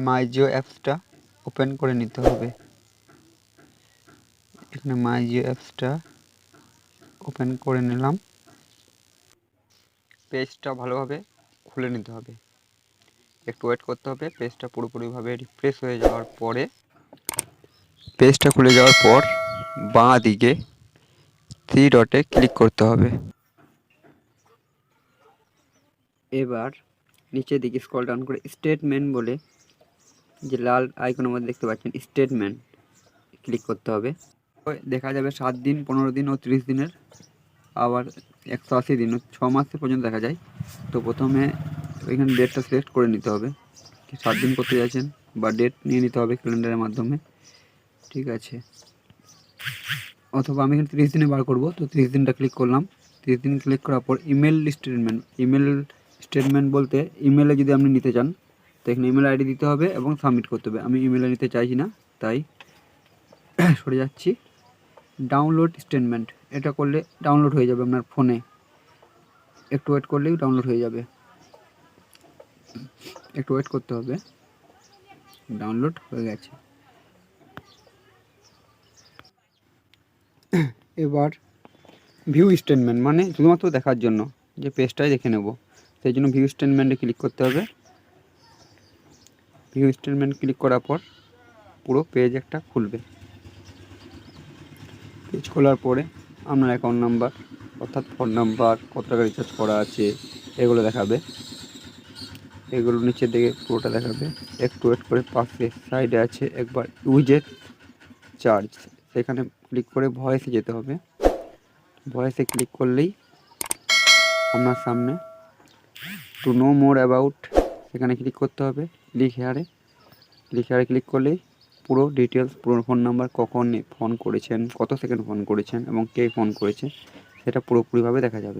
মাই জিও অ্যাপসটা ওপেন করে নিতে হবে। এখানে মাই জিও অ্যাপসটা ওপেন করে নিলাম। পেজটা ভালোভাবে খুলে নিতে হবে, একটু ওয়েট করতে হবে। পেজটা পুরোপুরিভাবে রিফ্রেশ হয়ে যাওয়ার পরে, পেজটা খুলে যাওয়ার পর বাঁ দিকে 3 ডটে ক্লিক করতে হবে। এবার নিচের দিকে স্ক্রল ডাউন করে স্টেটমেন্ট বলে যে লাল আইকনের মধ্যে দেখতে পাচ্ছেন স্টেটমেন্ট ক্লিক করতে হবে। দেখা যাবে 7 দিন, 15 দিন ও 30 দিনের, আবার 180 দিন ও 6 মাস পর্যন্ত দেখা যায়। তো প্রথমে এখানে ডেটটা সিলেক্ট করে নিতে হবে, 7 দিন করতে চাইছেন বা ডেট নিয়ে নিতে হবে ক্যালেন্ডারের মাধ্যমে, ঠিক আছে। অথবা আমি এখানে 30 দিনে বার করব, তো 30 দিনটা ক্লিক করলাম। 30 দিন ক্লিক করার পর ইমেল স্টেটমেন্ট বলতে ইমেলে যদি আপনি নিতে চান তো এখানে ইমেল আইডি দিতে হবে এবং সাবমিট করতে হবে। আমি ইমেলে নিতে চাইছি না, তাই সরে যাচ্ছি। ডাউনলোড স্টেটমেন্ট, এটা করলে ডাউনলোড হয়ে যাবে আপনার ফোনে, একটু ওয়েট করলেই ডাউনলোড হয়ে যাবে, একটু ওয়েট করতে হবে। ডাউনলোড হয়ে গেছে। এবার ভিউ স্টেটমেন্ট মানে শুধুমাত্র দেখার জন্য, যে পেজটাই দেখে নেব, সেই জন্য ভিউ স্টেটমেন্টে ক্লিক করতে হবে। ভিউ স্টেটমেন্ট ক্লিক করার পর পুরো পেজ একটা খুলবে। পেজ খোলার পরে আপনার অ্যাকাউন্ট নাম্বার অর্থাৎ ফোন নাম্বার, কত টাকা রিচার্জ করা আছে এগুলো দেখাবে। এগুলো নিচের দিকে পুরোটা দেখাবে। একটু ওয়েট করে পাশে সাইডে আছে একবার ইউজের চার্জ, সেখানে ক্লিক করে ভয়েসে যেতে হবে। ভয়েসে ক্লিক করলেই আপনার সামনে টু নো মোর অ্যাবাউট, সেখানে ক্লিক করতে হবে। ক্লিক হেয়ারে ক্লিক করলেই পুরো ডিটেলস, পুরো ফোন নাম্বার, কখন ফোন করেছেন, কত সেকেন্ড ফোন করেছেন এবং কে ফোন করেছে সেটা পুরোপুরিভাবে দেখা যাবে।